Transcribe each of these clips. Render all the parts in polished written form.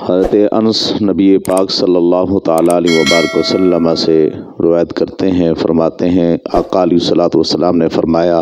حضرت انس نبی پاک صلی اللہ تعالیٰ علیہ وبارک وسلم سے روایت کرتے ہیں، فرماتے ہیں آقا علیہ الصلوۃ والسلام نے فرمایا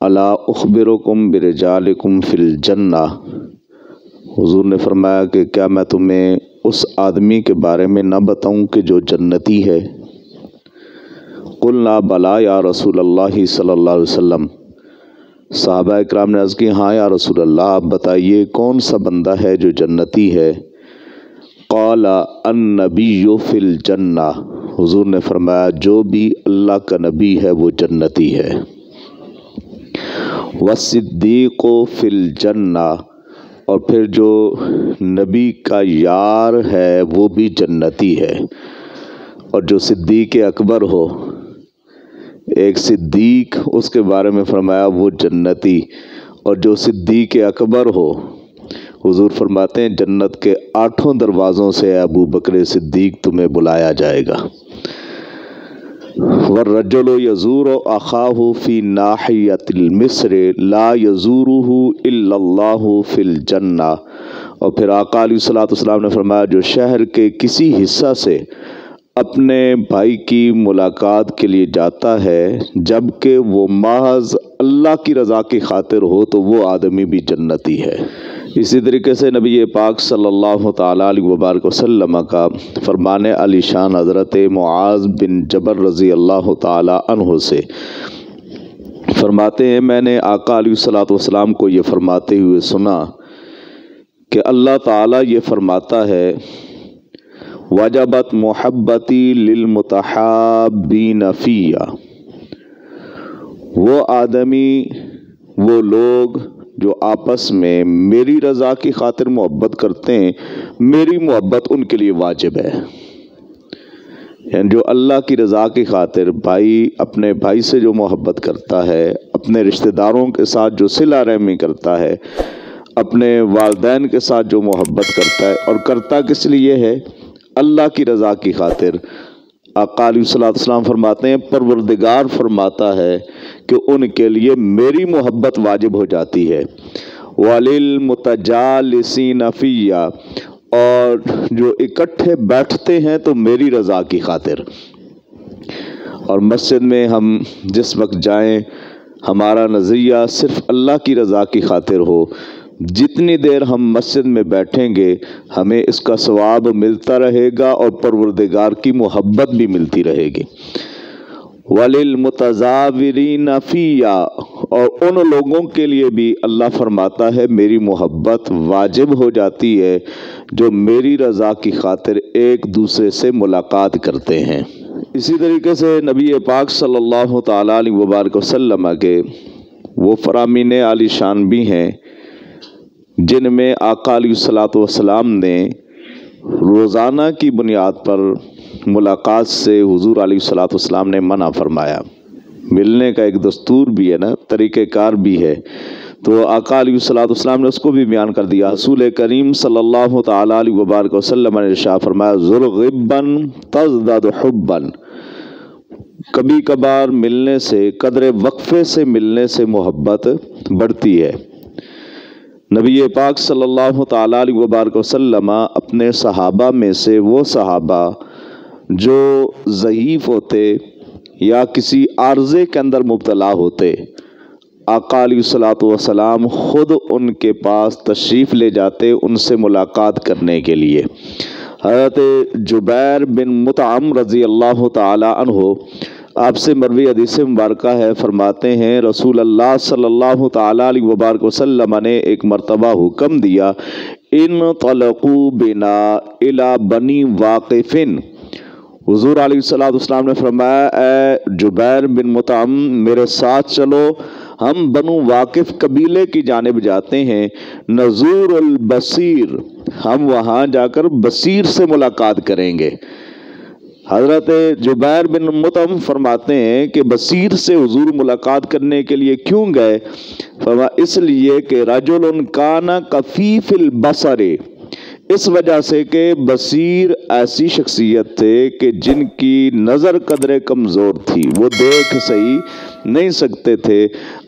الا اخبرکم برجالکم فی الجنہ، حضور نے فرمایا کہ کیا میں تمہیں اس آدمی کے بارے میں نہ بتاؤں کہ جو جنتی ہے؟ قلنا بلا یا رسول اللہ صلی اللہ علیہ وسلم، صحابہ اکرام نے عرض کی ہاں یا رسول اللہ، آپ بتائیے کون سا بندہ ہے جو جنتی ہے؟ قال النبی فی الجنہ، حضور نے فرمایا جو بھی اللہ کا نبی ہے وہ جنتی ہے۔ والصدیق فی الجنہ، اور پھر جو نبی کا یار ہے وہ بھی جنتی ہے۔ اور جو صدیق اکبر ہو، ایک صدیق، اس کے بارے میں فرمایا وہ جنتی، اور جو صدیق اکبر ہو، حضور فرماتے ہیں جنت کے 8 دروازوں سے ابو بکر صدیق تمہیں بلایا جائے گا۔ والرجل یزور اخاہ فی ناحیۃ المصر لا یزورہ الا اللہ فی الجنہ، اور پھر آقا علیہ الصلوۃ والسلام نے فرمایا جو شہر کے کسی حصہ سے اپنے بھائی کی ملاقات کے لیے جاتا ہے جبکہ وہ محض اللہ کی رضا کی خاطر ہو تو وہ آدمی بھی جنتی ہے۔ اسی طریقے سے نبی پاک صلی اللہ تعالیٰ علیہ وبارک وسلم کا فرمان علی شان حضرت معاذ بن جبل رضی اللہ تعالیٰ عنہ سے فرماتے ہیں میں نے آقا علیہ الصلوۃ والسلام کو یہ فرماتے ہوئے سنا کہ اللہ تعالیٰ یہ فرماتا ہے وجبت محبتی للمتحابین فیہ، وہ آدمی، وہ لوگ جو آپس میں میری رضا کی خاطر محبت کرتے ہیں، میری محبت ان کے لیے واجب ہے۔ یعنی جو اللہ کی رضا کی خاطر بھائی اپنے بھائی سے جو محبت کرتا ہے، اپنے رشتہ داروں کے ساتھ جو صلہ رحمی کرتا ہے، اپنے والدین کے ساتھ جو محبت کرتا ہے، اور کرتا کس لیے ہے؟ اللہ کی رضا کی خاطر۔ آقا علیہ الصلوۃ والسلام فرماتے ہیں پروردگار فرماتا ہے کہ ان کے لیے میری محبت واجب ہو جاتی ہے۔ وَلِلْمُتَجَالِسِينَ فِيَّ، اور جو اکٹھے بیٹھتے ہیں تو میری رضا کی خاطر۔ اور مسجد میں ہم جس وقت جائیں ہمارا نظریہ صرف اللہ کی رضا کی خاطر ہو، جتنی دیر ہم مسجد میں بیٹھیں گے ہمیں اس کا ثواب ملتا رہے گا اور پروردگار کی محبت بھی ملتی رہے گی۔ وَلِلْمُتَزَاوِرِينَ فِيَّ، اور ان لوگوں کے لیے بھی اللہ فرماتا ہے میری محبت واجب ہو جاتی ہے جو میری رضا کی خاطر ایک دوسرے سے ملاقات کرتے ہیں۔ اسی طریقے سے نبی پاک صلی اللہ تعالیٰ علیہ وبارک وسلم کے وہ فرامین عالی شان بھی ہیں جن میں آقا علیہ الصلوۃ والسلام نے روزانہ کی بنیاد پر ملاقات سے حضور علیہ الصلوۃ والسلام نے منع فرمایا۔ ملنے کا ایک دستور بھی ہے نا، طریقہ کار بھی ہے، تو آقا علیہ الصلوۃ والسلام نے اس کو بھی بیان کر دیا۔ رسول کریم صلی اللہ تعالیٰ علیہ وبارک وسلم نے ارشاد فرمایا زر غباً تزداد حباً، کبھی کبھار ملنے سے، قدر وقفے سے ملنے سے محبت بڑھتی ہے۔ نبی پاک صلی اللہ تعالیٰ علیہ وبارک وسلم اپنے صحابہ میں سے وہ صحابہ جو ضعیف ہوتے یا کسی عارضے کے اندر مبتلا ہوتے، آقا علیہ الصلوۃ والسلام خود ان کے پاس تشریف لے جاتے ان سے ملاقات کرنے کے لیے۔ حضرت جبیر بن مطعم رضی اللہ تعالیٰ عنہ آپ سے مروی حدیث مبارکہ ہے، فرماتے ہیں رسول اللہ صلی اللہ تعالیٰ علیہ وبارک وسلم نے ایک مرتبہ حکم دیا انطلقوا بنا الی بنی واقف، حضور علیہ الصلوۃ والسلام نے فرمایا اے جبیر بن مطعم میرے ساتھ چلو، ہم بنو واقف قبیلے کی جانب جاتے ہیں، نزور البصیر، ہم وہاں جا کر بصیر سے ملاقات کریں گے۔ حضرت جبیر بن مطعم فرماتے ہیں کہ بصیر سے حضور ملاقات کرنے کے لیے کیوں گئے؟ فرمایا اس لیے کہ رجل کان کفیف البصر، اس وجہ سے کہ بصیر ایسی شخصیت تھے کہ جن کی نظر قدر کمزور تھی، وہ دیکھ صحیح نہیں سکتے تھے،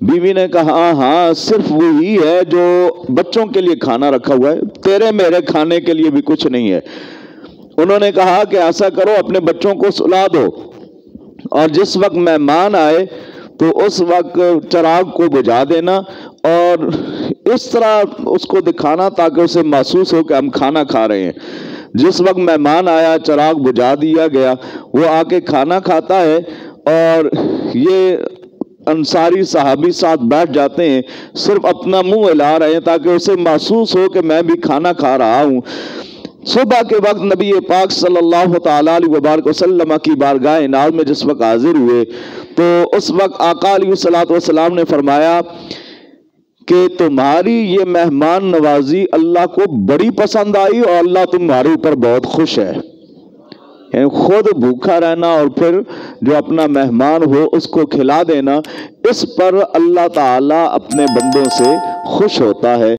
بیوی نے کہا ہاں صرف وہی ہے جو بچوں کے لیے کھانا رکھا ہوا ہے، تیرے میرے کھانے کے لیے بھی کچھ نہیں ہے۔ انہوں نے کہا کہ ایسا کرو اپنے بچوں کو سلا دو اور جس وقت مہمان آئے تو اس وقت چراغ کو بجھا دینا اور اس طرح اس کو دکھانا تاکہ اسے محسوس ہو کہ ہم کھانا کھا رہے ہیں۔ جس وقت مہمان آیا چراغ بجھا دیا گیا، وہ آ کے کھانا کھاتا ہے اور یہ انصاری صحابی ساتھ بیٹھ جاتے ہیں، صرف اپنا منہ ہلا رہے ہیں تاکہ اسے محسوس ہو کہ میں بھی کھانا کھا رہا ہوں۔ صبح کے وقت نبی پاک صلی اللہ تعالیٰ علیہ وبارک وسلم کی بارگاہ عنایت میں جس وقت حاضر ہوئے تو اس وقت آقا علیہ الصلوۃ والسلام نے فرمایا کہ تمہاری یہ مہمان نوازی اللہ کو بڑی پسند آئی اور اللہ تمہارے اوپر بہت خوش ہے۔ یعنی خود بھوکا رہنا اور پھر جو اپنا مہمان ہو اس کو کھلا دینا، اس پر اللہ تعالیٰ اپنے بندوں سے خوش ہوتا ہے۔